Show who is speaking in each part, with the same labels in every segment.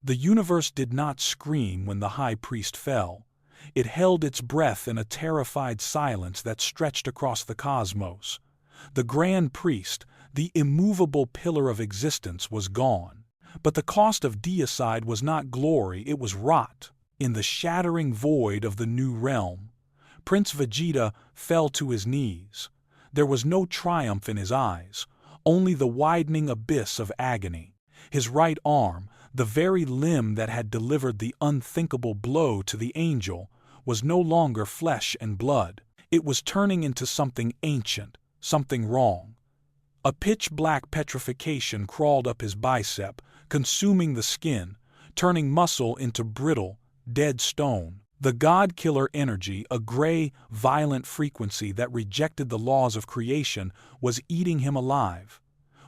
Speaker 1: The universe did not scream when the high priest fell. It held its breath in a terrified silence that stretched across the cosmos. The grand priest, the immovable pillar of existence, was gone. But the cost of Deicide was not glory, it was rot. In the shattering void of the new realm, Prince Vegeta fell to his knees. There was no triumph in his eyes, only the widening abyss of agony. His right arm, the very limb that had delivered the unthinkable blow to the angel, was no longer flesh and blood. It was turning into something ancient, something wrong. A pitch-black petrification crawled up his bicep, consuming the skin, turning muscle into brittle, dead stone. The God-killer energy, a gray, violent frequency that rejected the laws of creation, was eating him alive.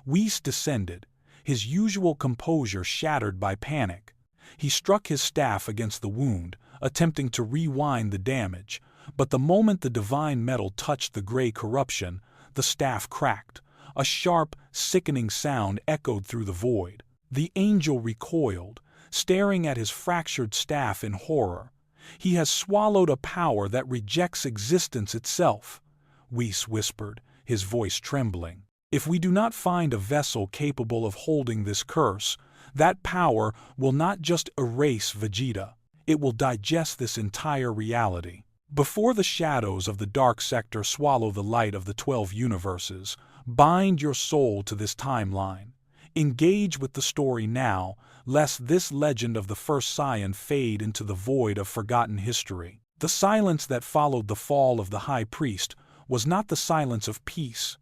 Speaker 1: Whis descended, his usual composure shattered by panic. He struck his staff against the wound, attempting to rewind the damage, but the moment the divine metal touched the gray corruption, the staff cracked. A sharp, sickening sound echoed through the void. The angel recoiled, staring at his fractured staff in horror. He has swallowed a power that rejects existence itself, Whis whispered, his voice trembling. If we do not find a vessel capable of holding this curse, that power will not just erase Vegeta, it will digest this entire reality. Before the shadows of the dark sector swallow the light of the 12 universes, bind your soul to this timeline. Engage with the story now, lest this legend of the first Saiyan fade into the void of forgotten history. The silence that followed the fall of the High Priest was not the silence of peace.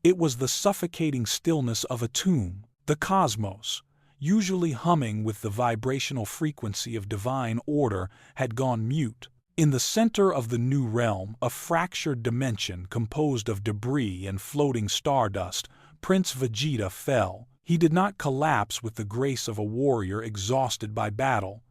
Speaker 1: It was the suffocating stillness of a tomb. The cosmos, usually humming with the vibrational frequency of divine order, had gone mute. In the center of the new realm, a fractured dimension composed of debris and floating stardust, Prince Vegeta fell. He did not collapse with the grace of a warrior exhausted by battle.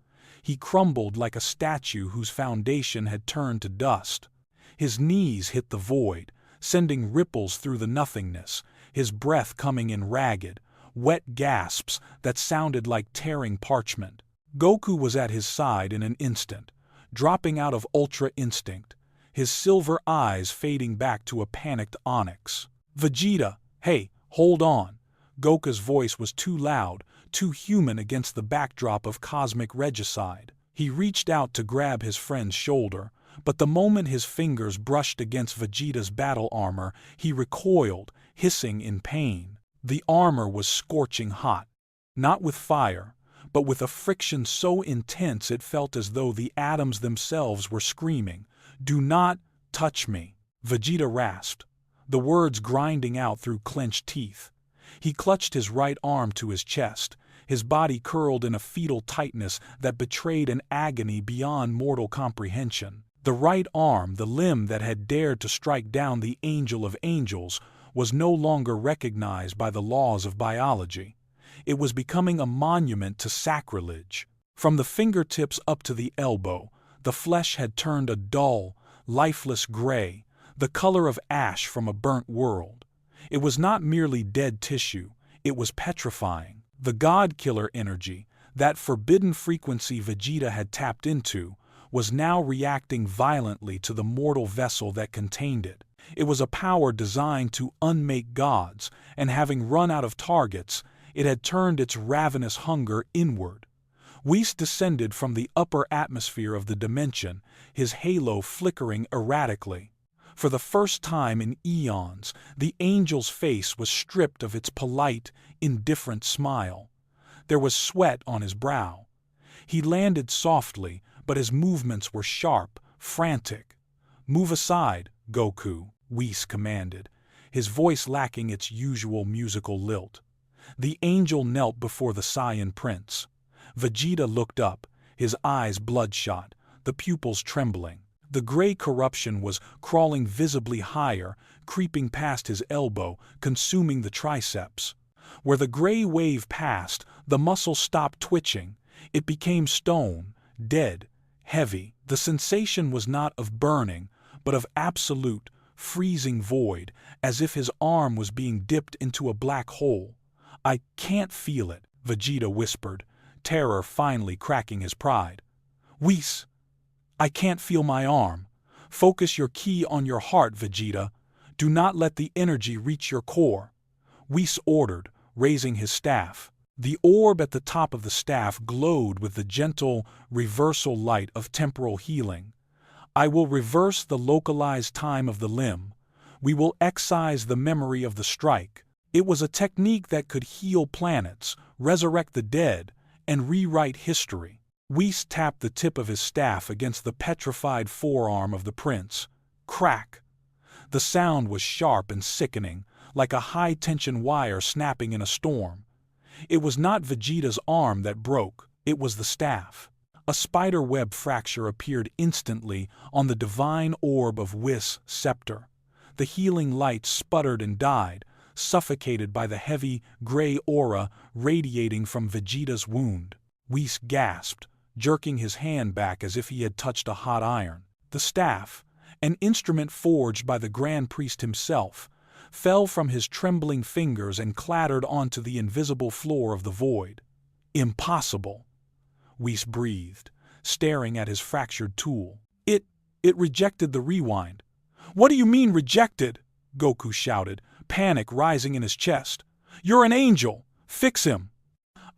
Speaker 1: He crumbled like a statue whose foundation had turned to dust. His knees hit the void, sending ripples through the nothingness, his breath coming in ragged, wet gasps that sounded like tearing parchment. Goku was at his side in an instant, dropping out of Ultra Instinct, his silver eyes fading back to a panicked onyx. "Vegeta, hey, hold on." Goku's voice was too loud, too human against the backdrop of cosmic regicide. He reached out to grab his friend's shoulder, but the moment his fingers brushed against Vegeta's battle armor, he recoiled, hissing in pain. The armor was scorching hot, not with fire, but with a friction so intense it felt as though the atoms themselves were screaming, "Do not touch me," Vegeta rasped, the words grinding out through clenched teeth. He clutched his right arm to his chest, his body curled in a fetal tightness that betrayed an agony beyond mortal comprehension. The right arm, the limb that had dared to strike down the Angel of Angels, was no longer recognized by the laws of biology. It was becoming a monument to sacrilege. From the fingertips up to the elbow, the flesh had turned a dull, lifeless gray, the color of ash from a burnt world. It was not merely dead tissue, it was petrifying. The God-killer energy, that forbidden frequency Vegeta had tapped into, was now reacting violently to the mortal vessel that contained it. It was a power designed to unmake gods, and having run out of targets, it had turned its ravenous hunger inward. Whis descended from the upper atmosphere of the dimension, his halo flickering erratically. For the first time in eons, the angel's face was stripped of its polite, indifferent smile. There was sweat on his brow. He landed softly, but his movements were sharp, frantic. "Move aside, Goku," Whis commanded, his voice lacking its usual musical lilt. The angel knelt before the Saiyan prince. Vegeta looked up, his eyes bloodshot, the pupils trembling. The gray corruption was crawling visibly higher, creeping past his elbow, consuming the triceps. Where the gray wave passed, the muscle stopped twitching. It became stone, dead, heavy. The sensation was not of burning, but of absolute, freezing void, as if his arm was being dipped into a black hole. "I can't feel it," Vegeta whispered, terror finally cracking his pride. "Whis, I can't feel my arm. Focus your ki on your heart, Vegeta. Do not let the energy reach your core," Whis ordered, raising his staff. The orb at the top of the staff glowed with the gentle, reversal light of temporal healing. "I will reverse the localized time of the limb. We will excise the memory of the strike." It was a technique that could heal planets, resurrect the dead, and rewrite history. Whis tapped the tip of his staff against the petrified forearm of the prince. Crack! The sound was sharp and sickening, like a high-tension wire snapping in a storm. It was not Vegeta's arm that broke, it was the staff. A spider-web fracture appeared instantly on the divine orb of Whis' scepter. The healing light sputtered and died, suffocated by the heavy, gray aura radiating from Vegeta's wound. Whis gasped, jerking his hand back as if he had touched a hot iron. The staff, an instrument forged by the Grand Priest himself, fell from his trembling fingers and clattered onto the invisible floor of the void. "Impossible," Whis breathed, staring at his fractured tool. It rejected the rewind." "What do you mean rejected?" Goku shouted, panic rising in his chest. "You're an angel! Fix him!"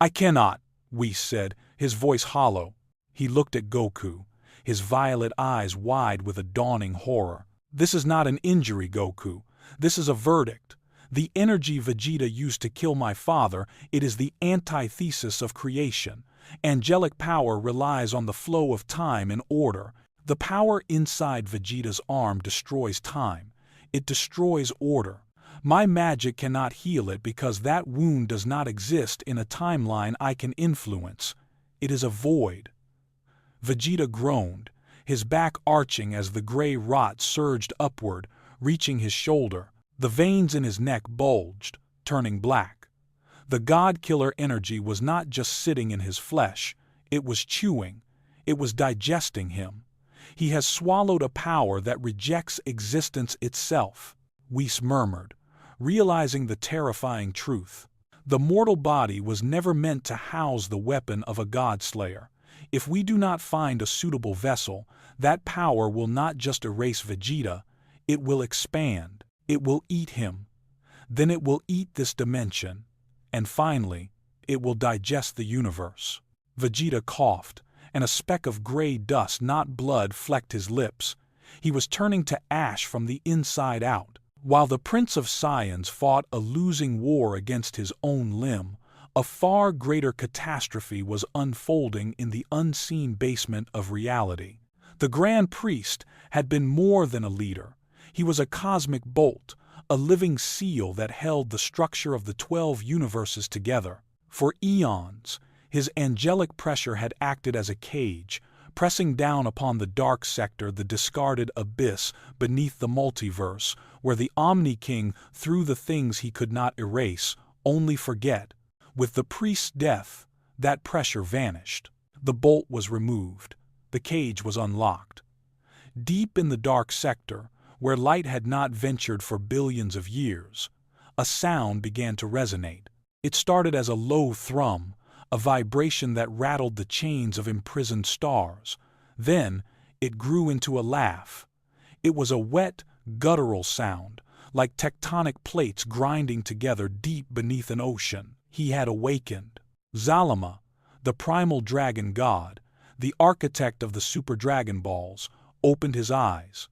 Speaker 1: "I cannot," Whis said, his voice hollow. He looked at Goku, his violet eyes wide with a dawning horror. "This is not an injury, Goku. This is a verdict. The energy Vegeta used to kill my father, it is the antithesis of creation. Angelic power relies on the flow of time and order. The power inside Vegeta's arm destroys time. It destroys order. My magic cannot heal it because that wound does not exist in a timeline I can influence. It is a void." Vegeta groaned, his back arching as the gray rot surged upward, reaching his shoulder. The veins in his neck bulged, turning black. The God-killer energy was not just sitting in his flesh, it was chewing, it was digesting him. "He has swallowed a power that rejects existence itself," Whis murmured, realizing the terrifying truth. The mortal body was never meant to house the weapon of a God-slayer. If we do not find a suitable vessel, that power will not just erase Vegeta, it will expand, it will eat him. Then it will eat this dimension, and finally, it will digest the universe. Vegeta coughed, and a speck of gray dust, not blood, flecked his lips. He was turning to ash from the inside out. While the Prince of Saiyans fought a losing war against his own limb, a far greater catastrophe was unfolding in the unseen basement of reality. The Grand Priest had been more than a leader. He was a cosmic bolt, a living seal that held the structure of the 12 universes together. For eons, his angelic pressure had acted as a cage, pressing down upon the dark sector, the discarded abyss beneath the multiverse, where the Omni King threw the things he could not erase, only forget. With the priest's death, that pressure vanished. The bolt was removed. The cage was unlocked. Deep in the dark sector, where light had not ventured for billions of years, a sound began to resonate. It started as a low thrum, a vibration that rattled the chains of imprisoned stars. Then it grew into a laugh. It was a wet, guttural sound, like tectonic plates grinding together deep beneath an ocean. He had awakened. Zalama, the primal dragon god, the architect of the Super Dragon Balls, opened his eyes.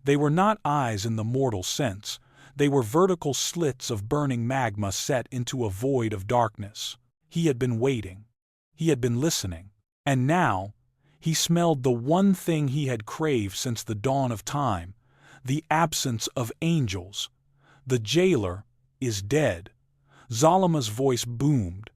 Speaker 1: They were not eyes in the mortal sense. They were vertical slits of burning magma set into a void of darkness. He had been waiting. He had been listening. And now, he smelled the one thing he had craved since the dawn of time, the absence of angels. "The jailer is dead." Zalama's voice boomed,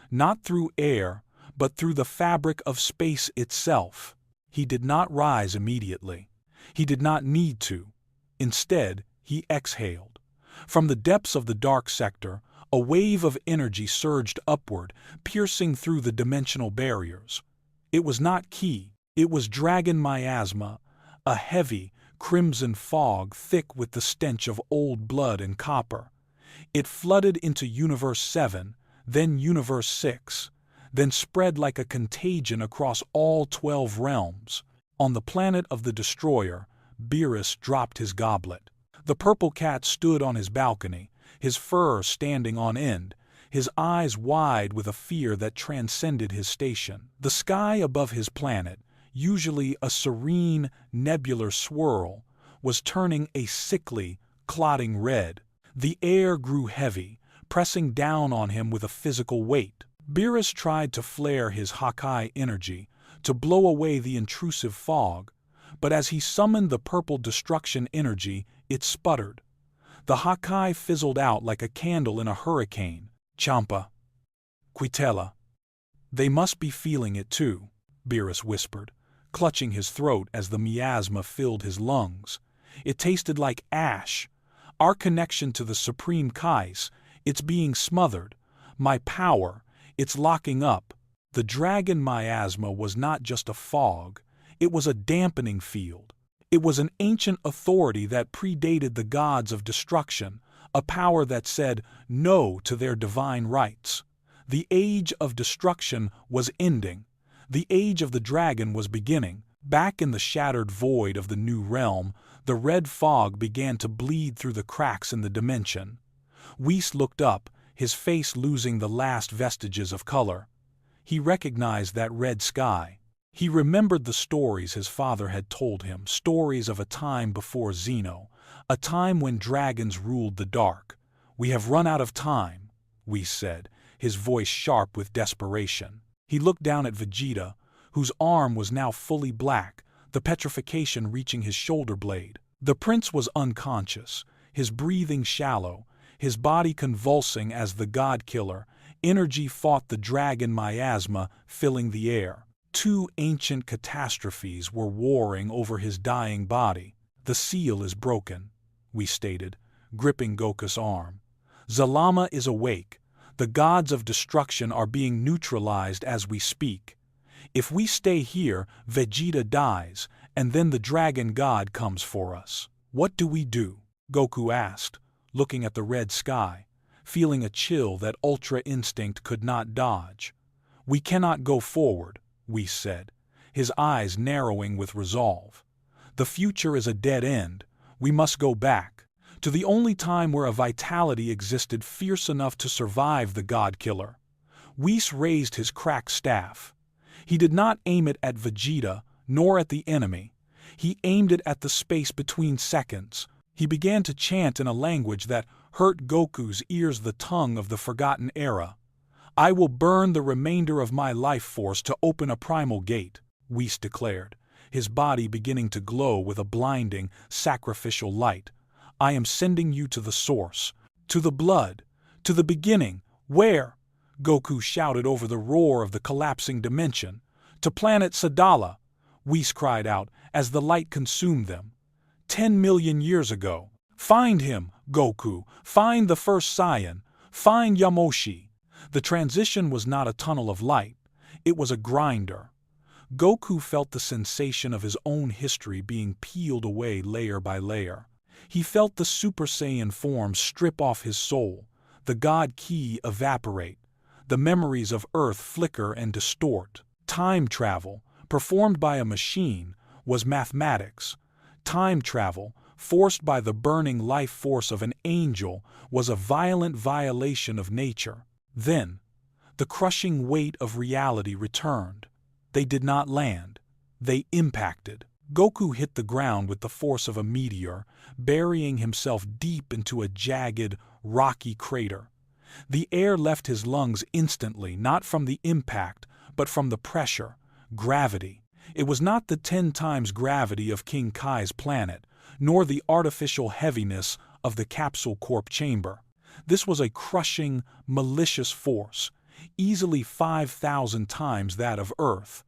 Speaker 1: not through air, but through the fabric of space itself. He did not rise immediately. He did not need to. Instead, he exhaled. From the depths of the dark sector, a wave of energy surged upward, piercing through the dimensional barriers. It was not ki, it was dragon miasma, a heavy, crimson fog thick with the stench of old blood and copper. It flooded into Universe 7, then Universe 6, then spread like a contagion across all 12 realms. On the planet of the Destroyer, Beerus dropped his goblet. The purple cat stood on his balcony, his fur standing on end, his eyes wide with a fear that transcended his station. The sky above his planet, usually a serene, nebular swirl, was turning a sickly, clotting red. The air grew heavy, pressing down on him with a physical weight. Beerus tried to flare his Hakai energy, to blow away the intrusive fog, but as he summoned the purple destruction energy, it sputtered. The Hakai fizzled out like a candle in a hurricane. Champa. Quitella. They must be feeling it too, Beerus whispered, clutching his throat as the miasma filled his lungs. It tasted like ash. Our connection to the Supreme Kais, it's being smothered. My power, it's locking up. The dragon miasma was not just a fog, it was a dampening field. It was an ancient authority that predated the gods of destruction, a power that said no to their divine rights. The age of destruction was ending. The age of the dragon was beginning. Back in the shattered void of the new realm, the red fog began to bleed through the cracks in the dimension. Whis looked up, his face losing the last vestiges of color. He recognized that red sky. He remembered the stories his father had told him, stories of a time before Xeno, a time when dragons ruled the dark. "We have run out of time," Whis said, his voice sharp with desperation. He looked down at Vegeta, whose arm was now fully black, the petrification reaching his shoulder blade. The prince was unconscious, his breathing shallow, his body convulsing as the god-killer energy fought the dragon miasma filling the air. Two ancient catastrophes were warring over his dying body. "The seal is broken," we stated, gripping Goku's arm. "Zalama is awake. The gods of destruction are being neutralized as we speak. If we stay here, Vegeta dies, and then the dragon god comes for us. What do we do?" Goku asked, looking at the red sky, feeling a chill that Ultra Instinct could not dodge. "We cannot go forward," Whis said, his eyes narrowing with resolve. "The future is a dead end. We must go back, to the only time where a vitality existed fierce enough to survive the god-killer." Whis raised his cracked staff. He did not aim it at Vegeta, nor at the enemy. He aimed it at the space between seconds. He began to chant in a language that hurt Goku's ears, the tongue of the forgotten era. "I will burn the remainder of my life force to open a primal gate," Whis declared, his body beginning to glow with a blinding, sacrificial light. "I am sending you to the source, to the blood, to the beginning." "Where?" Goku shouted over the roar of the collapsing dimension. "To planet Sadala," Whis cried out as the light consumed them. 10 million years ago. "Find him, Goku! Find the first Saiyan! Find Yamoshi!" The transition was not a tunnel of light, it was a grinder. Goku felt the sensation of his own history being peeled away layer by layer. He felt the Super Saiyan form strip off his soul, the God Ki evaporate, the memories of Earth flicker and distort. Time travel, performed by a machine, was mathematics. Time travel, forced by the burning life force of an angel, was a violent violation of nature. Then, the crushing weight of reality returned. They did not land. They impacted. Goku hit the ground with the force of a meteor, burying himself deep into a jagged, rocky crater. The air left his lungs instantly, not from the impact, but from the pressure, gravity. It was not the 10 times gravity of King Kai's planet, nor the artificial heaviness of the capsule corp chamber. This was a crushing, malicious force, easily 5,000 times that of Earth.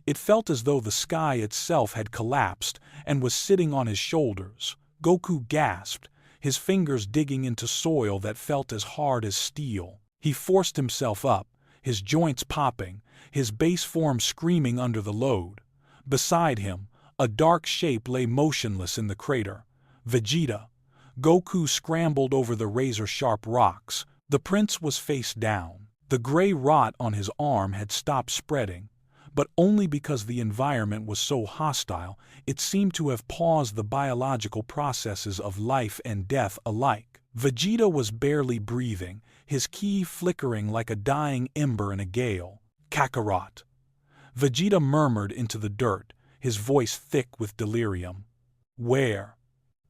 Speaker 1: It felt as though the sky itself had collapsed and was sitting on his shoulders. Goku gasped, his fingers digging into soil that felt as hard as steel. He forced himself up, his joints popping, his base form screaming under the load. Beside him, a dark shape lay motionless in the crater. Vegeta. Goku scrambled over the razor-sharp rocks. The prince was face down. The gray rot on his arm had stopped spreading, but only because the environment was so hostile. It seemed to have paused the biological processes of life and death alike. Vegeta was barely breathing, his ki flickering like a dying ember in a gale. Kakarot. Vegeta murmured into the dirt, his voice thick with delirium. Where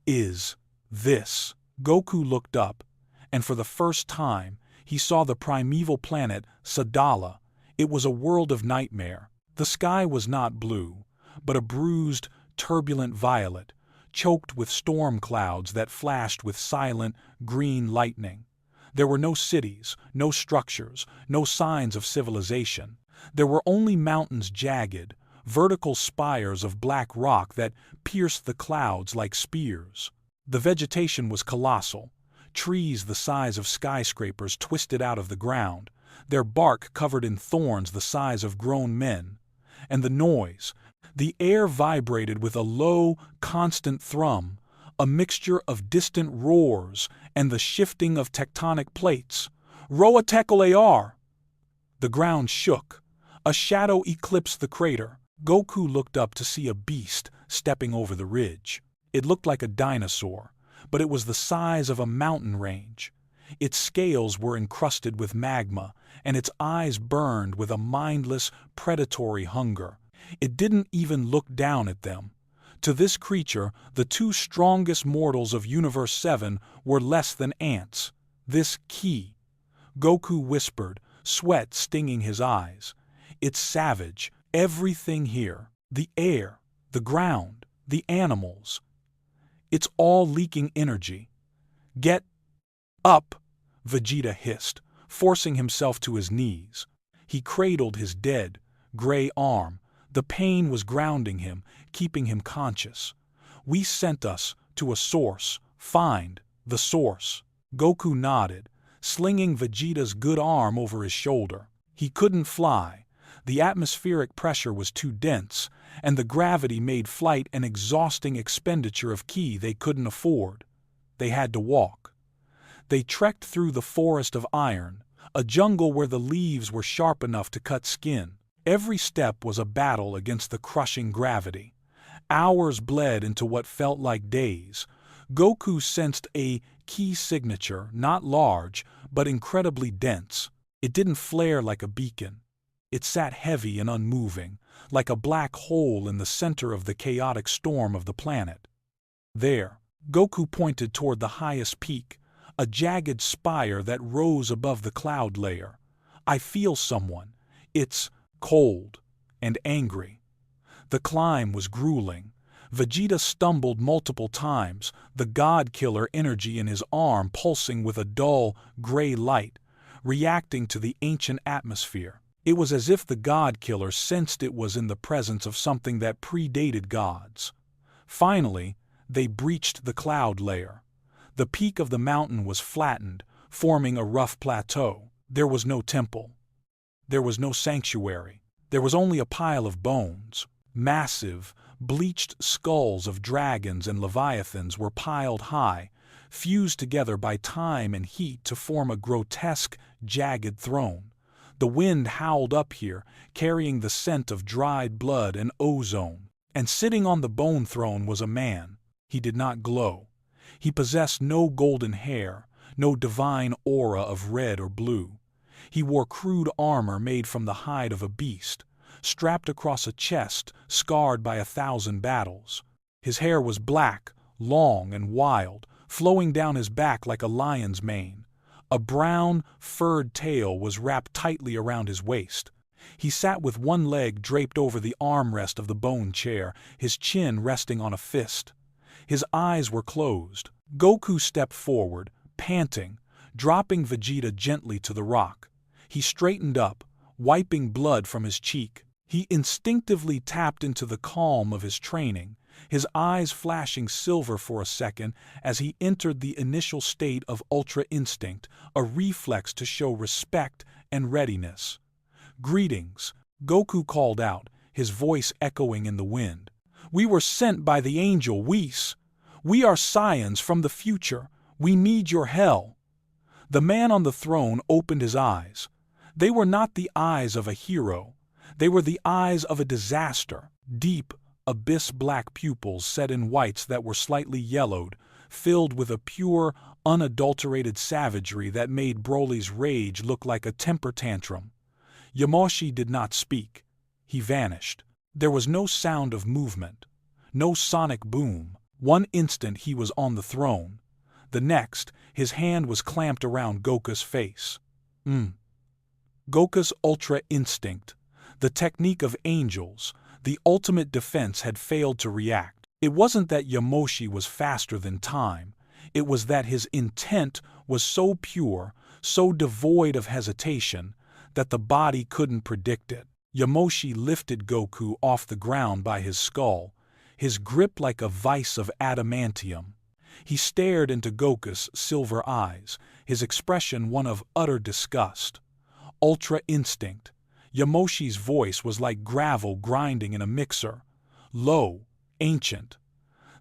Speaker 1: is this? Goku looked up, and for the first time, he saw the primeval planet Sadala. It was a world of nightmare. The sky was not blue, but a bruised, turbulent violet, choked with storm clouds that flashed with silent, green lightning. There were no cities, no structures, no signs of civilization. There were only mountains, jagged, vertical spires of black rock that pierced the clouds like spears. The vegetation was colossal. Trees the size of skyscrapers twisted out of the ground, their bark covered in thorns the size of grown men. And the noise. The air vibrated with a low, constant thrum, a mixture of distant roars and the shifting of tectonic plates. Roa-tekole-ar! The ground shook. A shadow eclipsed the crater. Goku looked up to see a beast stepping over the ridge. It looked like a dinosaur, but it was the size of a mountain range. Its scales were encrusted with magma, and its eyes burned with a mindless, predatory hunger. It didn't even look down at them. To this creature, the two strongest mortals of Universe 7 were less than ants. This ki. Goku whispered, sweat stinging his eyes. It's savage. Everything here. The air, the ground, the animals. It's all leaking energy. Get up, Vegeta hissed, forcing himself to his knees. He cradled his dead, gray arm. The pain was grounding him, keeping him conscious. We sent us to a source. Find the source. Goku nodded, slinging Vegeta's good arm over his shoulder. He couldn't fly. The atmospheric pressure was too dense, and the gravity made flight an exhausting expenditure of ki they couldn't afford. They had to walk. They trekked through the forest of iron, a jungle where the leaves were sharp enough to cut skin. Every step was a battle against the crushing gravity. Hours bled into what felt like days. Goku sensed a ki signature, not large, but incredibly dense. It didn't flare like a beacon. It sat heavy and unmoving, like a black hole in the center of the chaotic storm of the planet. There, Goku pointed toward the highest peak, a jagged spire that rose above the cloud layer. I feel someone. It's cold and angry. The climb was grueling. Vegeta stumbled multiple times, the god-killer energy in his arm pulsing with a dull, gray light, reacting to the ancient atmosphere. It was as if the god-killer sensed it was in the presence of something that predated gods. Finally, they breached the cloud layer. The peak of the mountain was flattened, forming a rough plateau. There was no temple. There was no sanctuary. There was only a pile of bones. Massive, bleached skulls of dragons and leviathans were piled high, fused together by time and heat to form a grotesque, jagged throne. The wind howled up here, carrying the scent of dried blood and ozone. And sitting on the bone throne was a man. He did not glow. He possessed no golden hair, no divine aura of red or blue. He wore crude armor made from the hide of a beast, strapped across a chest scarred by 1,000 battles. His hair was black, long and wild, flowing down his back like a lion's mane. A brown, furred tail was wrapped tightly around his waist. He sat with one leg draped over the armrest of the bone chair, his chin resting on a fist. His eyes were closed. Goku stepped forward, panting, dropping Vegeta gently to the rock. He straightened up, wiping blood from his cheek. He instinctively tapped into the calm of his training, his eyes flashing silver for a second as he entered the initial state of ultra instinct, a reflex to show respect and readiness. "Greetings," Goku called out, his voice echoing in the wind. "We were sent by the angel Whis. We are Saiyans from the future. We need your help." The man on the throne opened his eyes. They were not the eyes of a hero. They were the eyes of a disaster. Deep, abyss-black pupils set in whites that were slightly yellowed, filled with a pure, unadulterated savagery that made Broly's rage look like a temper tantrum. Yamoshi did not speak. He vanished. There was no sound of movement, no sonic boom. One instant he was on the throne. The next, his hand was clamped around Goku's face. Goku's ultra instinct, the technique of angels, the ultimate defense had failed to react. It wasn't that Yamoshi was faster than time. It was that his intent was so pure, so devoid of hesitation, that the body couldn't predict it. Yamoshi lifted Goku off the ground by his skull, his grip like a vice of adamantium. He stared into Goku's silver eyes, his expression one of utter disgust. Ultra instinct. Yamoshi's voice was like gravel grinding in a mixer. Low, ancient.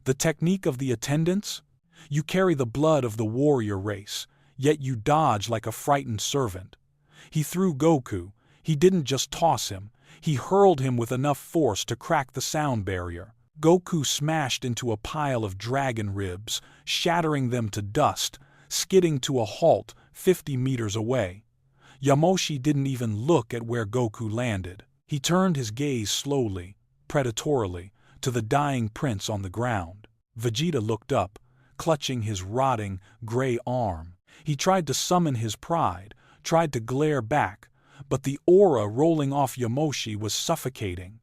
Speaker 1: The technique of the attendants? You carry the blood of the warrior race, yet you dodge like a frightened servant. He threw Goku. He didn't just toss him. He hurled him with enough force to crack the sound barrier. Goku smashed into a pile of dragon ribs, shattering them to dust, skidding to a halt 50 meters away. Yamoshi didn't even look at where Goku landed. He turned his gaze slowly, predatorily, to the dying prince on the ground. Vegeta looked up, clutching his rotting, gray arm. He tried to summon his pride, tried to glare back, but the aura rolling off Yamoshi was suffocating.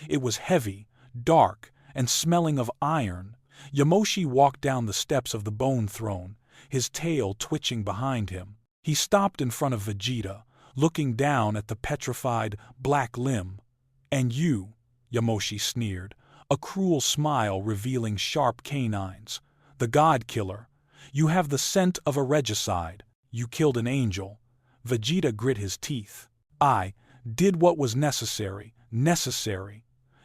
Speaker 1: It was heavy, dark, and smelling of iron. Yamoshi walked down the steps of the bone throne, his tail twitching behind him. He stopped in front of Vegeta, looking down at the petrified black limb. "And you," Yamoshi sneered, a cruel smile revealing sharp canines. "The God Killer. You have the scent of a regicide. You killed an angel." Vegeta grit his teeth. "I did what was necessary.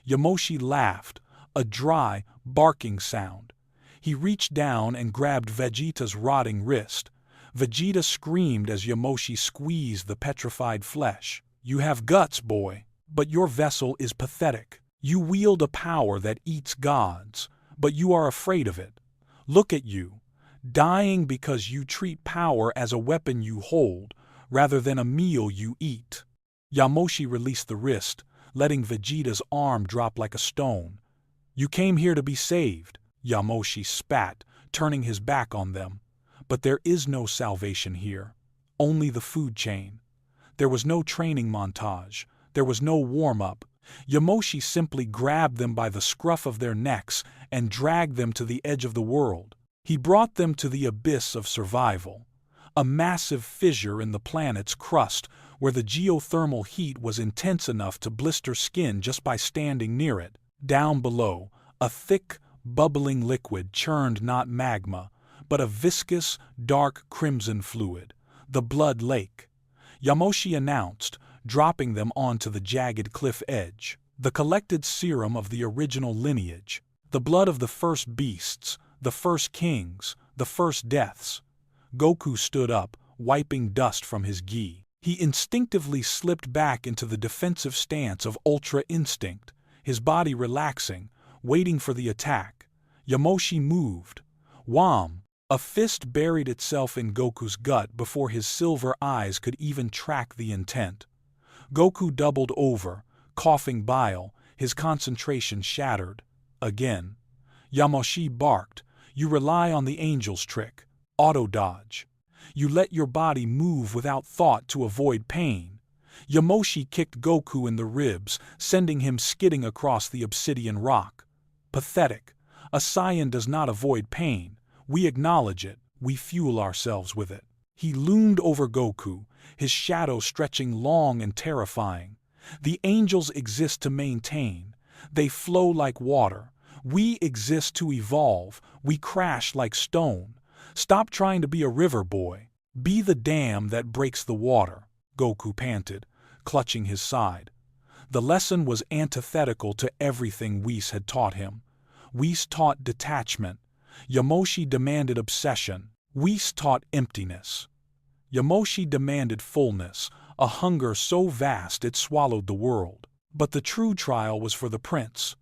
Speaker 1: Yamoshi laughed, a dry, barking sound. He reached down and grabbed Vegeta's rotting wrist. Vegeta screamed as Yamoshi squeezed the petrified flesh. "You have guts, boy, but your vessel is pathetic. You wield a power that eats gods, but you are afraid of it. Look at you, dying because you treat power as a weapon you hold, rather than a meal you eat." Yamoshi released the wrist, letting Vegeta's arm drop like a stone. "You came here to be saved," Yamoshi spat, turning his back on them. "But there is no salvation here, only the food chain." There was no training montage, there was no warm-up. Yamoshi simply grabbed them by the scruff of their necks and dragged them to the edge of the world. He brought them to the abyss of survival, a massive fissure in the planet's crust where the geothermal heat was intense enough to blister skin just by standing near it. Down below, a thick, bubbling liquid churned not magma, but a viscous, dark crimson fluid, the blood lake. Yamoshi announced, dropping them onto the jagged cliff edge. "The collected serum of the original lineage, the blood of the first beasts, the first kings, the first deaths." Goku stood up, wiping dust from his gi. He instinctively slipped back into the defensive stance of ultra instinct, his body relaxing, waiting for the attack. Yamoshi moved. Wham! A fist buried itself in Goku's gut before his silver eyes could even track the intent. Goku doubled over, coughing bile, his concentration shattered. Again. Yamoshi barked, "You rely on the angel's trick. Auto-dodge. You let your body move without thought to avoid pain." Yamoshi kicked Goku in the ribs, sending him skidding across the obsidian rock. Pathetic. A Saiyan does not avoid pain. We acknowledge it, we fuel ourselves with it. He loomed over Goku, his shadow stretching long and terrifying. The angels exist to maintain. They flow like water. We exist to evolve. We crash like stone. Stop trying to be a river boy. Be the dam that breaks the water, Goku panted, clutching his side. The lesson was antithetical to everything Whis had taught him. Whis taught detachment. Yamoshi demanded obsession. Whis taught emptiness. Yamoshi demanded fullness, a hunger so vast it swallowed the world. But the true trial was for the prince.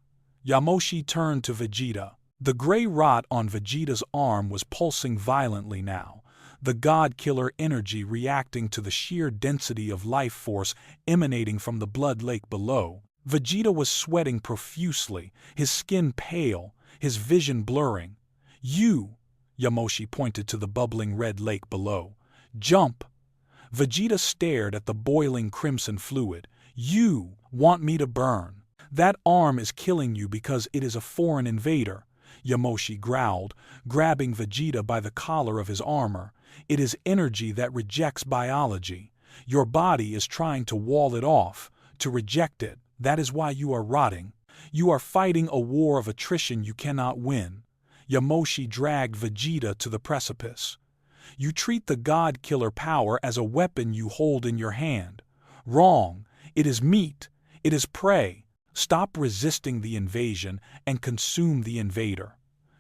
Speaker 1: Yamoshi turned to Vegeta. The gray rot on Vegeta's arm was pulsing violently now, the god-killer energy reacting to the sheer density of life force emanating from the blood lake below. Vegeta was sweating profusely, his skin pale, his vision blurring. "You," Yamoshi pointed to the bubbling red lake below. "Jump!" Vegeta stared at the boiling crimson fluid. "You want me to burn? That arm is killing you because it is a foreign invader," Yamoshi growled, grabbing Vegeta by the collar of his armor. "It is energy that rejects biology. Your body is trying to wall it off, to reject it. That is why you are rotting. You are fighting a war of attrition you cannot win." Yamoshi dragged Vegeta to the precipice. "You treat the god-killer power as a weapon you hold in your hand. Wrong. It is meat. It is prey. Stop resisting the invasion and consume the invader."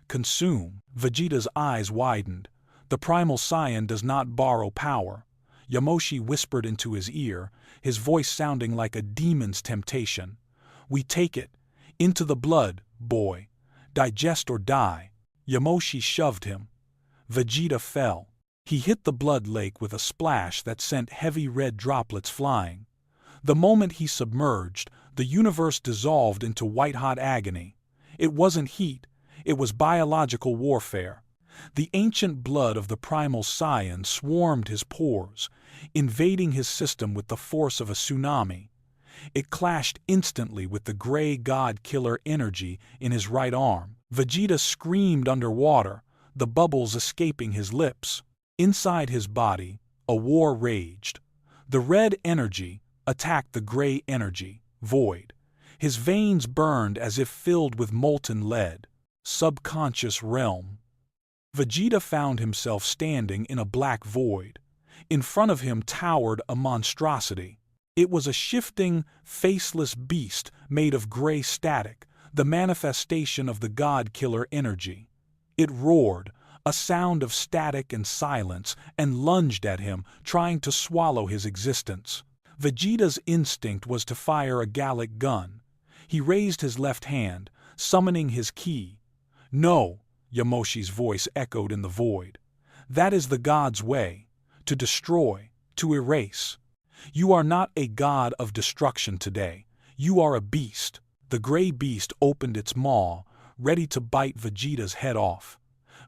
Speaker 1: "Consume?" Vegeta's eyes widened. "The Primal Saiyan does not borrow power." Yamoshi whispered into his ear, his voice sounding like a demon's temptation. "We take it. Into the blood, boy. Digest or die." Yamoshi shoved him. Vegeta fell. He hit the blood lake with a splash that sent heavy red droplets flying. The moment he submerged, the universe dissolved into white-hot agony. It wasn't heat, it was biological warfare. The ancient blood of the Primal Saiyan swarmed his pores, invading his system with the force of a tsunami. It clashed instantly with the gray god-killer energy in his right arm. Vegeta screamed underwater, the bubbles escaping his lips. Inside his body, a war raged. The red energy attacked the gray energy, void. His veins burned as if filled with molten lead. Subconscious realm. Vegeta found himself standing in a black void. In front of him towered a monstrosity. It was a shifting, faceless beast made of gray static, the manifestation of the god-killer energy. It roared, a sound of static and silence, and lunged at him, trying to swallow his existence. Vegeta's instinct was to fire a Gallic gun. He raised his left hand, summoning his ki. "No," Yamoshi's voice echoed in the void. "That is the god's way, to destroy, to erase. You are not a god of destruction today. You are a beast." The gray beast opened its maw, ready to bite Vegeta's head off.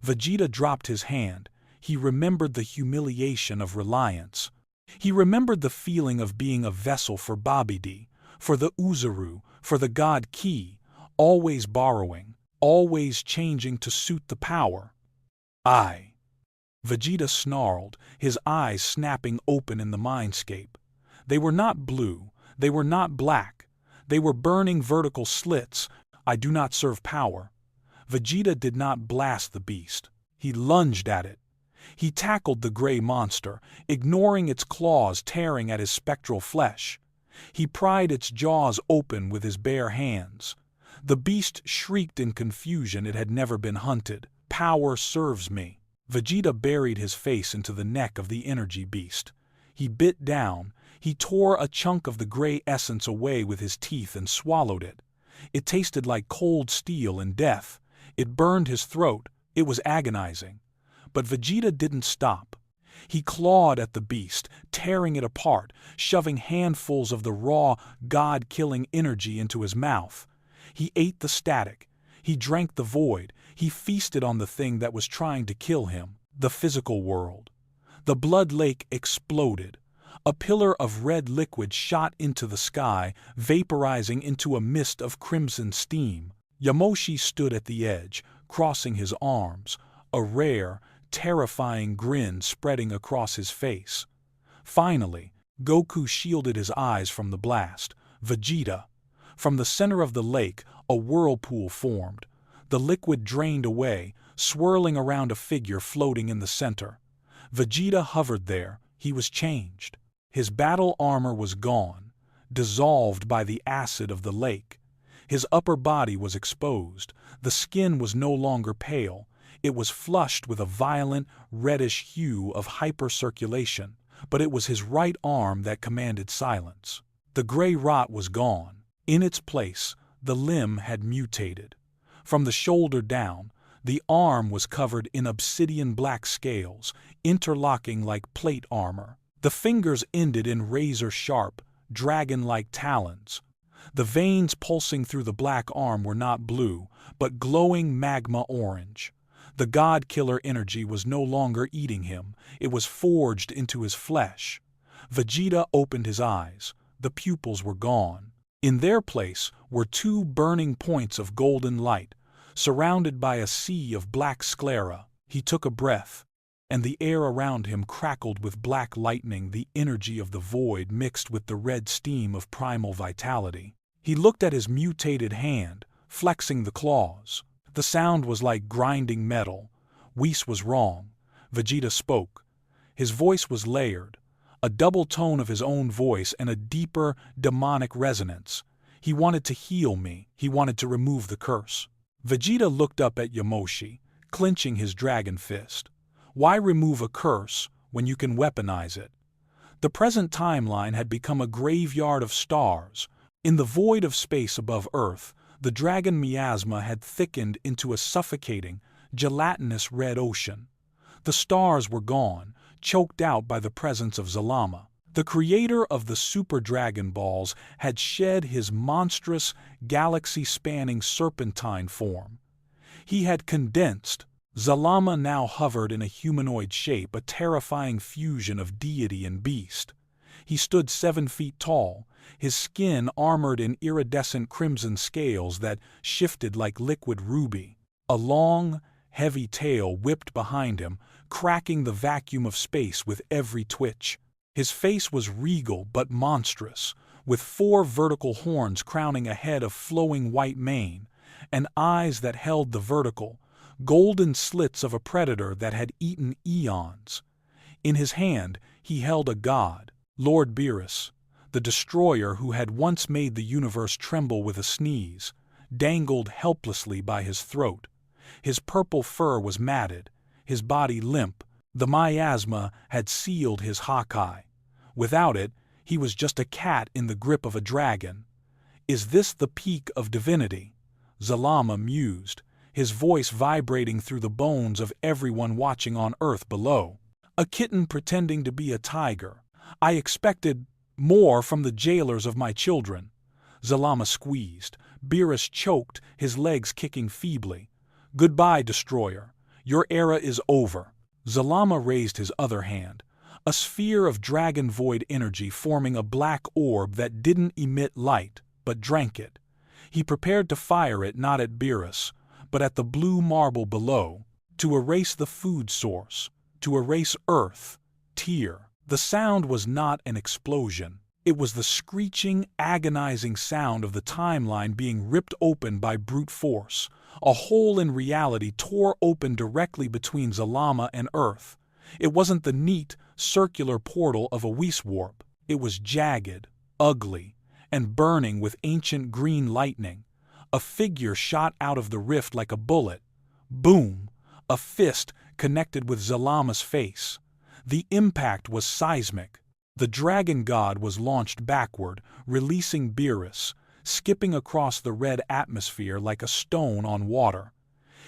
Speaker 1: Vegeta dropped his hand. He remembered the humiliation of reliance. He remembered the feeling of being a vessel for Babidi, for the Uzuru, for the god Ki, always borrowing, always changing to suit the power. "I." Vegeta snarled, his eyes snapping open in the mindscape. They were not blue, they were not black. They were burning vertical slits. "I do not serve power." Vegeta did not blast the beast. He lunged at it. He tackled the gray monster, ignoring its claws tearing at his spectral flesh. He pried its jaws open with his bare hands. The beast shrieked in confusion. It had never been hunted. "Power serves me." Vegeta buried his face into the neck of the energy beast. He bit down. He tore a chunk of the gray essence away with his teeth and swallowed it. It tasted like cold steel and death. It burned his throat. It was agonizing. But Vegeta didn't stop. He clawed at the beast, tearing it apart, shoving handfuls of the raw, god-killing energy into his mouth. He ate the static. He drank the void. He feasted on the thing that was trying to kill him, the physical world. The blood lake exploded. A pillar of red liquid shot into the sky, vaporizing into a mist of crimson steam. Yamoshi stood at the edge, crossing his arms, a rare, terrifying grin spreading across his face. Finally, Goku shielded his eyes from the blast. "Vegeta." From the center of the lake, a whirlpool formed. The liquid drained away, swirling around a figure floating in the center. Vegeta hovered there. He was changed. His battle armor was gone, dissolved by the acid of the lake. His upper body was exposed. The skin was no longer pale. It was flushed with a violent, reddish hue of hypercirculation. but it was his right arm that commanded silence. The gray rot was gone. In its place, the limb had mutated. From the shoulder down, the arm was covered in obsidian black scales, interlocking like plate armor. The fingers ended in razor-sharp, dragon-like talons. The veins pulsing through the black arm were not blue, but glowing magma orange. The god-killer energy was no longer eating him, it was forged into his flesh. Vegeta opened his eyes. The pupils were gone. In their place were two burning points of golden light, surrounded by a sea of black sclera. He took a breath, and the air around him crackled with black lightning, the energy of the void mixed with the red steam of primal vitality. He looked at his mutated hand, flexing the claws. The sound was like grinding metal. Whis was wrong. Vegeta spoke. His voice was layered, a double tone of his own voice and a deeper, demonic resonance. He wanted to heal me. He wanted to remove the curse. Vegeta looked up at Yamoshi, clenching his dragon fist. Why remove a curse when you can weaponize it? The present timeline had become a graveyard of stars. In the void of space above Earth, the dragon miasma had thickened into a suffocating, gelatinous red ocean. The stars were gone, choked out by the presence of Zalama. The creator of the Super Dragon Balls had shed his monstrous, galaxy-spanning serpentine form. He had condensed. Zalama now hovered in a humanoid shape, a terrifying fusion of deity and beast. He stood 7 feet tall, his skin armored in iridescent crimson scales that shifted like liquid ruby. A long, heavy tail whipped behind him, cracking the vacuum of space with every twitch. His face was regal but monstrous, with 4 vertical horns crowning a head of flowing white mane, and eyes that held the vertical, golden slits of a predator that had eaten eons. In his hand he held a god, Lord Beerus, the destroyer who had once made the universe tremble with a sneeze, dangled helplessly by his throat. His purple fur was matted, his body limp. The miasma had sealed his Hawkeye. Without it, he was just a cat in the grip of a dragon. Is this the peak of divinity? Zalama mused, his voice vibrating through the bones of everyone watching on Earth below. A kitten pretending to be a tiger. I expected more from the jailers of my children. Zalama squeezed. Beerus choked, his legs kicking feebly. Goodbye, destroyer. Your era is over. Zalama raised his other hand, a sphere of dragon void energy forming a black orb that didn't emit light, but drank it. He prepared to fire it not at Beerus, but at the blue marble below, to erase the food source, to erase Earth, Tyr. The sound was not an explosion. It was the screeching, agonizing sound of the timeline being ripped open by brute force. A hole in reality tore open directly between Zalama and Earth. It wasn't the neat, circular portal of a Whis warp. It was jagged, ugly, and burning with ancient green lightning. A figure shot out of the rift like a bullet. Boom! A fist connected with Zalama's face. The impact was seismic. The dragon god was launched backward, releasing Beerus, skipping across the red atmosphere like a stone on water.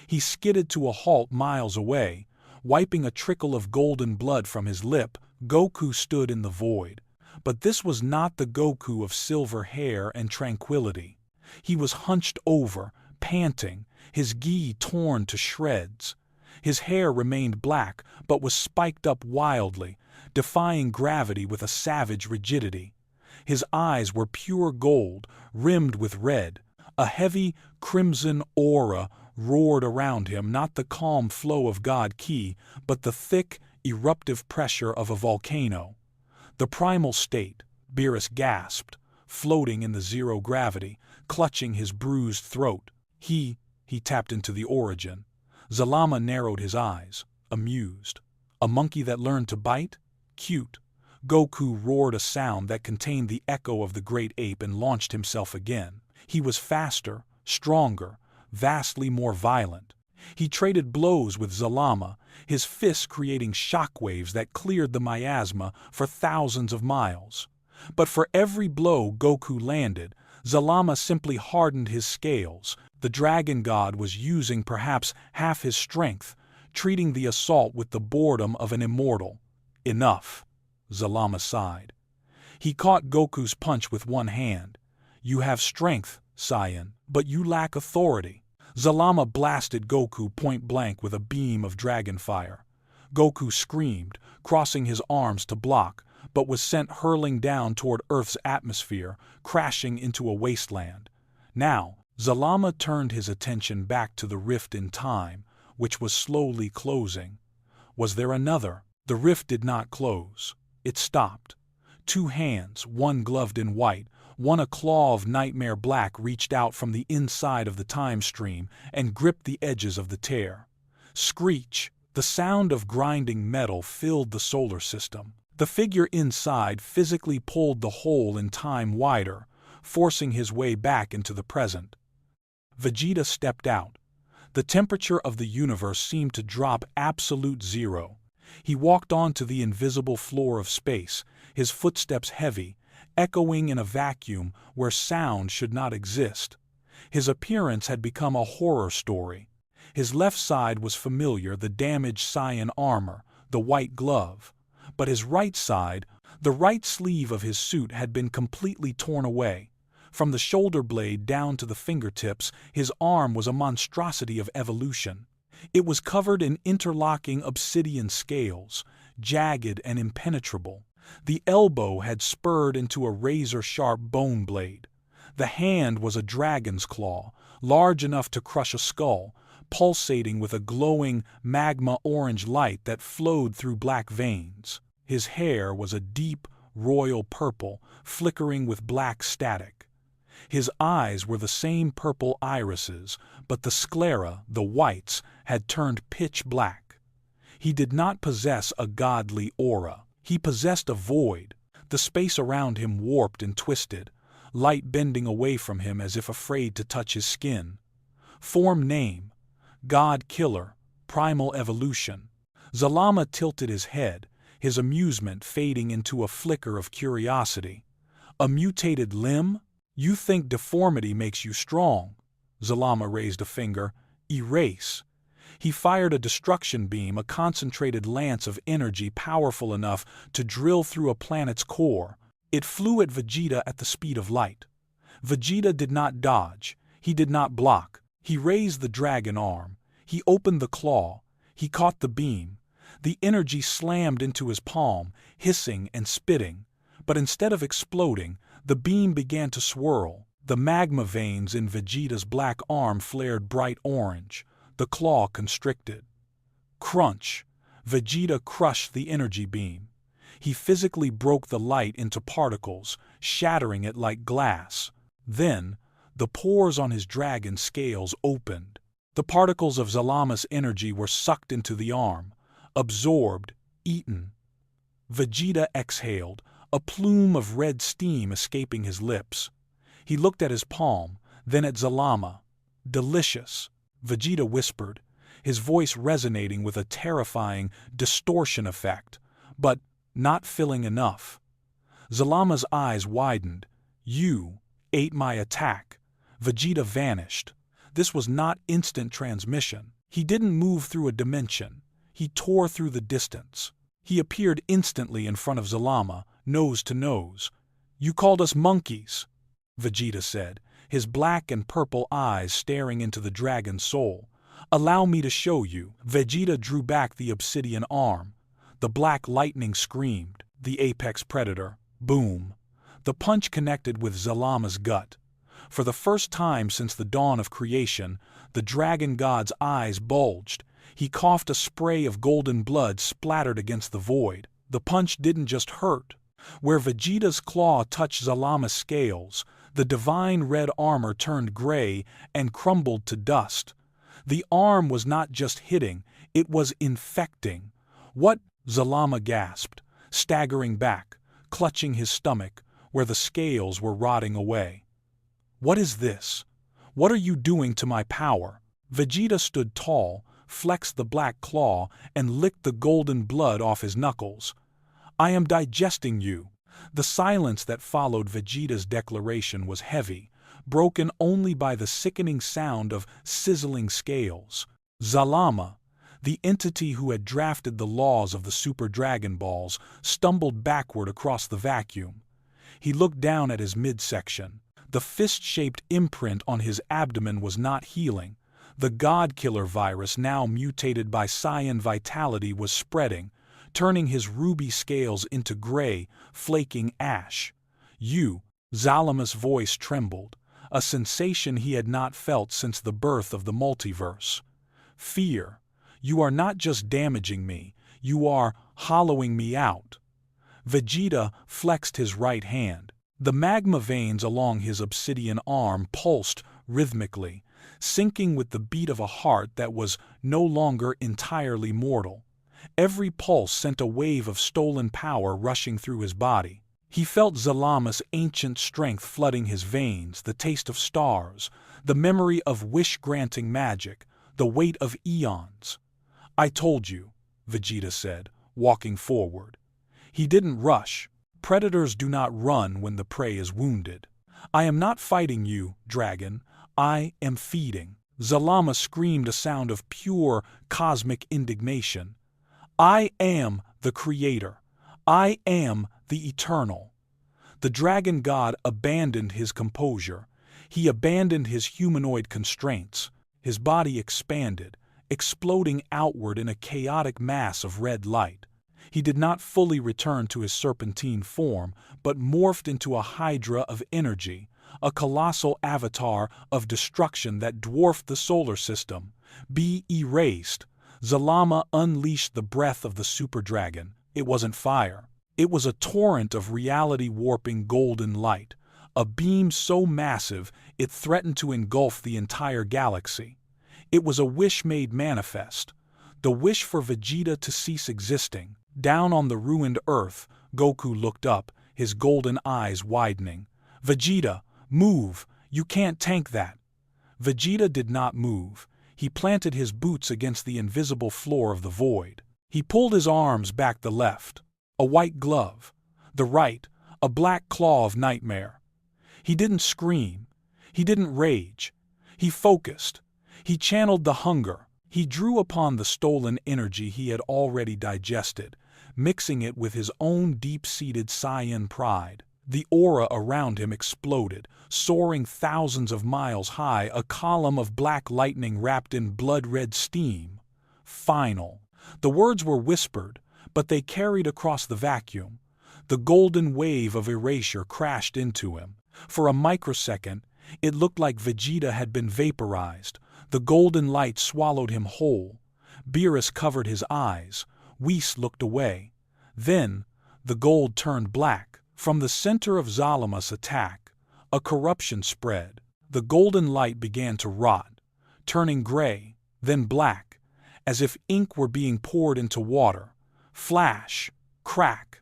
Speaker 1: He skidded to a halt miles away, wiping a trickle of golden blood from his lip. Goku stood in the void. But this was not the Goku of silver hair and tranquility. He was hunched over, panting, his gi torn to shreds. His hair remained black, but was spiked up wildly, defying gravity with a savage rigidity. His eyes were pure gold, rimmed with red. A heavy, crimson aura roared around him, not the calm flow of God Ki, but the thick, eruptive pressure of a volcano. The primal state, Beerus gasped, floating in the zero gravity, clutching his bruised throat. He tapped into the origin. Zalama narrowed his eyes, amused. A monkey that learned to bite? Cute. Goku roared a sound that contained the echo of the great ape and launched himself again. He was faster, stronger, vastly more violent. He traded blows with Zalama, his fists creating shockwaves that cleared the miasma for thousands of miles. But for every blow Goku landed, Zalama simply hardened his scales. The dragon god was using perhaps half his strength, treating the assault with the boredom of an immortal. Enough, Zalama sighed. He caught Goku's punch with one hand. You have strength, Saiyan, but you lack authority. Zalama blasted Goku point blank with a beam of dragon fire. Goku screamed, crossing his arms to block, but was sent hurling down toward Earth's atmosphere, crashing into a wasteland. Now, Zalama turned his attention back to the rift in time, which was slowly closing. Was there another? The rift did not close. It stopped. Two hands, one gloved in white, one a claw of nightmare black, reached out from the inside of the time stream and gripped the edges of the tear. Screech! The sound of grinding metal filled the solar system. The figure inside physically pulled the hole in time wider, forcing his way back into the present. Vegeta stepped out. The temperature of the universe seemed to drop absolute zero. He walked onto the invisible floor of space, his footsteps heavy, echoing in a vacuum where sound should not exist. His appearance had become a horror story. His left side was familiar, the damaged Saiyan armor, the white glove. But his right side, the right sleeve of his suit, had been completely torn away. From the shoulder blade down to the fingertips, his arm was a monstrosity of evolution. It was covered in interlocking obsidian scales, jagged and impenetrable. The elbow had spurred into a razor-sharp bone blade. The hand was a dragon's claw, large enough to crush a skull, pulsating with a glowing magma-orange light that flowed through black veins. His hair was a deep, royal purple, flickering with black static. His eyes were the same purple irises, but the sclera, the whites, had turned pitch black. He did not possess a godly aura. He possessed a void. The space around him warped and twisted, light bending away from him as if afraid to touch his skin. Form name: God Killer, Primal Evolution. Zalama tilted his head, his amusement fading into a flicker of curiosity. A mutated limb? You think deformity makes you strong? Zalama raised a finger. Erase. He fired a destruction beam, a concentrated lance of energy powerful enough to drill through a planet's core. It flew at Vegeta at the speed of light. Vegeta did not dodge. He did not block. He raised the dragon arm. He opened the claw. He caught the beam. The energy slammed into his palm, hissing and spitting. But instead of exploding, the beam began to swirl. The magma veins in Vegeta's black arm flared bright orange. The claw constricted. Crunch! Vegeta crushed the energy beam. He physically broke the light into particles, shattering it like glass. Then, the pores on his dragon scales opened. The particles of Zalama's energy were sucked into the arm, absorbed, eaten. Vegeta exhaled, a plume of red steam escaping his lips. He looked at his palm, then at Zalama. Delicious, Vegeta whispered, his voice resonating with a terrifying distortion effect, but not filling enough. Zalama's eyes widened. You ate my attack. Vegeta vanished. This was not instant transmission. He didn't move through a dimension. He tore through the distance. He appeared instantly in front of Zalama, nose to nose. You called us monkeys, Vegeta said, his black and purple eyes staring into the dragon's soul. Allow me to show you. Vegeta drew back the obsidian arm. The black lightning screamed. The apex predator. Boom. The punch connected with Zalama's gut. For the first time since the dawn of creation, the dragon god's eyes bulged. He coughed, a spray of golden blood splattered against the void. The punch didn't just hurt. Where Vegeta's claw touched Zalama's scales, the divine red armor turned gray and crumbled to dust. The arm was not just hitting, it was infecting. What? Zalama gasped, staggering back, clutching his stomach, where the scales were rotting away. What is this? What are you doing to my power? Vegeta stood tall, flexed the black claw, and licked the golden blood off his knuckles. "I am digesting you." The silence that followed Vegeta's declaration was heavy, broken only by the sickening sound of sizzling scales. Zalama, the entity who had drafted the laws of the Super Dragon Balls, stumbled backward across the vacuum. He looked down at his midsection. The fist-shaped imprint on his abdomen was not healing. The God-Killer virus, now mutated by Saiyan vitality, was spreading, turning his ruby scales into gray, flaking ash. "You," Zalama's voice trembled, a sensation he had not felt since the birth of the multiverse. "Fear. You are not just damaging me, you are hollowing me out." Vegeta flexed his right hand. The magma veins along his obsidian arm pulsed rhythmically, syncing with the beat of a heart that was no longer entirely mortal. Every pulse sent a wave of stolen power rushing through his body. He felt Zalama's ancient strength flooding his veins, the taste of stars, the memory of wish-granting magic, the weight of eons. "I told you," Vegeta said, walking forward. He didn't rush. Predators do not run when the prey is wounded. "I am not fighting you, dragon. I am feeding." Zalama screamed a sound of pure, cosmic indignation. "I am the creator. I am the eternal." The dragon god abandoned his composure. He abandoned his humanoid constraints. His body expanded, exploding outward in a chaotic mass of red light. He did not fully return to his serpentine form, but morphed into a hydra of energy, a colossal avatar of destruction that dwarfed the solar system. "Be erased." Zalama unleashed the breath of the super dragon. It wasn't fire. It was a torrent of reality-warping golden light, a beam so massive it threatened to engulf the entire galaxy. It was a wish made manifest, the wish for Vegeta to cease existing. Down on the ruined Earth, Goku looked up, his golden eyes widening. "Vegeta, move! You can't tank that!" Vegeta did not move. He planted his boots against the invisible floor of the void. He pulled his arms back, the left, a white glove, the right, a black claw of nightmare. He didn't scream. He didn't rage. He focused. He channeled the hunger. He drew upon the stolen energy he had already digested, mixing it with his own deep-seated Saiyan pride. The aura around him exploded, soaring thousands of miles high, a column of black lightning wrapped in blood-red steam. "Final." The words were whispered, but they carried across the vacuum. The golden wave of erasure crashed into him. For a microsecond, it looked like Vegeta had been vaporized. The golden light swallowed him whole. Beerus covered his eyes. Whis looked away. Then, the gold turned black. From the center of Zalama's attack, a corruption spread. The golden light began to rot, turning gray, then black, as if ink were being poured into water. Flash, crack.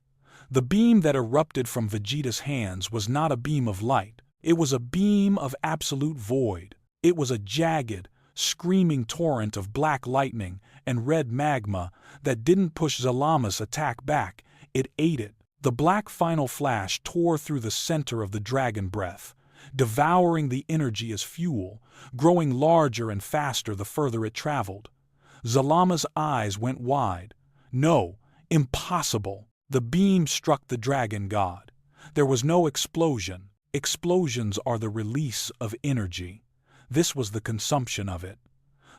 Speaker 1: The beam that erupted from Vegeta's hands was not a beam of light. It was a beam of absolute void. It was a jagged, screaming torrent of black lightning and red magma that didn't push Zalama's attack back, it ate it. The black final flash tore through the center of the dragon breath, devouring the energy as fuel, growing larger and faster the further it traveled. Zalama's eyes went wide. No, impossible. The beam struck the dragon god. There was no explosion. Explosions are the release of energy. This was the consumption of it.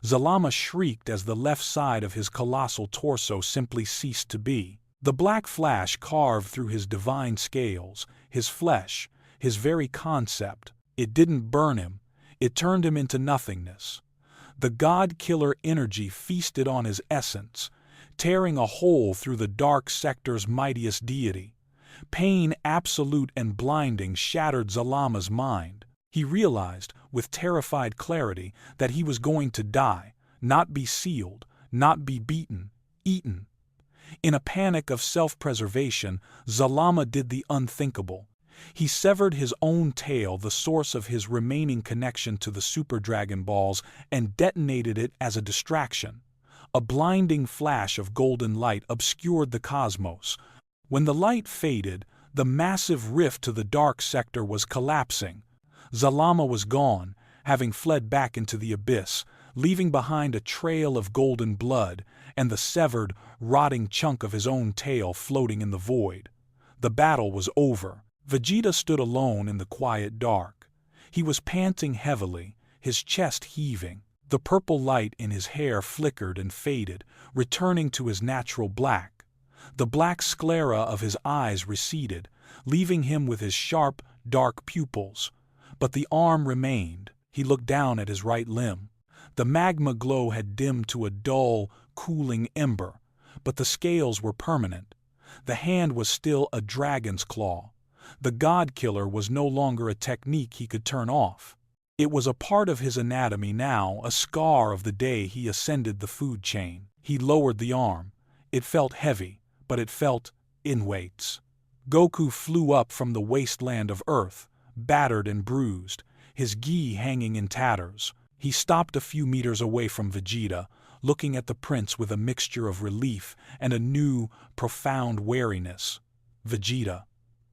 Speaker 1: Zalama shrieked as the left side of his colossal torso simply ceased to be. The black flash carved through his divine scales, his flesh, his very concept. It didn't burn him. It turned him into nothingness. The God-Killer energy feasted on his essence, tearing a hole through the dark sector's mightiest deity. Pain absolute and blinding shattered Zalama's mind. He realized, with terrified clarity, that he was going to die, not be sealed, not be beaten, eaten. In a panic of self-preservation, Zalama did the unthinkable. He severed his own tail, the source of his remaining connection to the Super Dragon Balls, and detonated it as a distraction. A blinding flash of golden light obscured the cosmos. When the light faded, the massive rift to the dark sector was collapsing. Zalama was gone, having fled back into the abyss, leaving behind a trail of golden blood and the severed, rotting chunk of his own tail floating in the void. The battle was over. Vegeta stood alone in the quiet dark. He was panting heavily, his chest heaving. The purple light in his hair flickered and faded, returning to his natural black. The black sclera of his eyes receded, leaving him with his sharp, dark pupils. But the arm remained. He looked down at his right limb. The magma glow had dimmed to a dull, cooling ember, but the scales were permanent. The hand was still a dragon's claw. The God Killer was no longer a technique he could turn off. It was a part of his anatomy now, a scar of the day he ascended the food chain. He lowered the arm. It felt heavy, but it felt in weights. Goku flew up from the wasteland of Earth, battered and bruised, his gi hanging in tatters. He stopped a few meters away from Vegeta, looking at the prince with a mixture of relief and a new, profound wariness. "Vegeta,"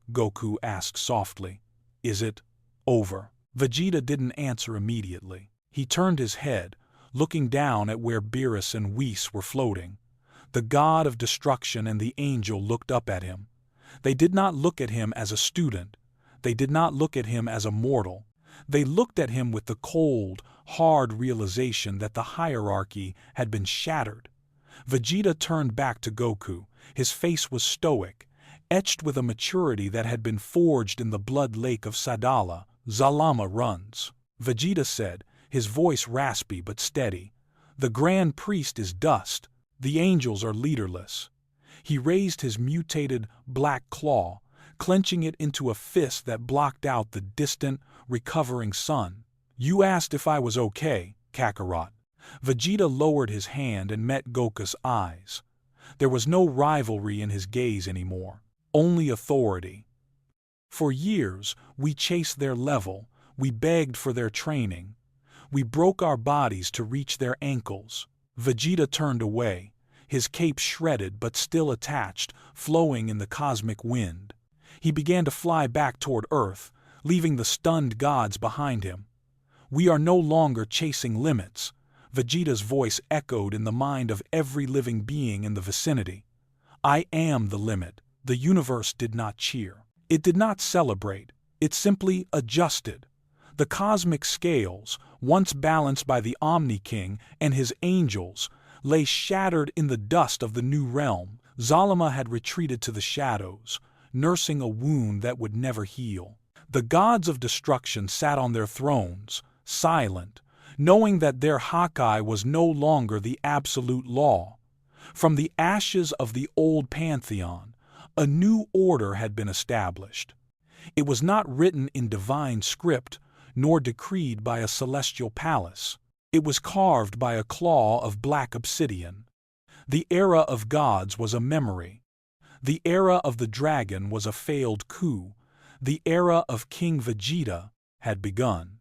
Speaker 1: Goku asked softly, "is it over?" Vegeta didn't answer immediately. He turned his head, looking down at where Beerus and Whis were floating. The god of destruction and the angel looked up at him. They did not look at him as a student. They did not look at him as a mortal. They looked at him with the cold, hard realization that the hierarchy had been shattered. Vegeta turned back to Goku. His face was stoic, etched with a maturity that had been forged in the blood lake of Sadala. "Zalama runs," Vegeta said, his voice raspy but steady. "The Grand Priest is dust. The angels are leaderless." He raised his mutated black claw, clenching it into a fist that blocked out the distant, recovering sun. "You asked if I was okay, Kakarot." Vegeta lowered his hand and met Goku's eyes. There was no rivalry in his gaze anymore, only authority. "For years, we chased their level, we begged for their training. We broke our bodies to reach their ankles." Vegeta turned away, his cape shredded but still attached, flowing in the cosmic wind. He began to fly back toward Earth, leaving the stunned gods behind him. "We are no longer chasing limits," Vegeta's voice echoed in the mind of every living being in the vicinity. "I am the limit." The universe did not cheer. It did not celebrate. It simply adjusted. The cosmic scales, once balanced by the Omni King and his angels, lay shattered in the dust of the new realm. Zalama had retreated to the shadows, nursing a wound that would never heal. The gods of destruction sat on their thrones, silent, knowing that their Hawkeye was no longer the absolute law. From the ashes of the old pantheon, a new order had been established. It was not written in divine script, nor decreed by a celestial palace. It was carved by a claw of black obsidian. The era of gods was a memory. The era of the dragon was a failed coup. The era of King Vegeta had begun.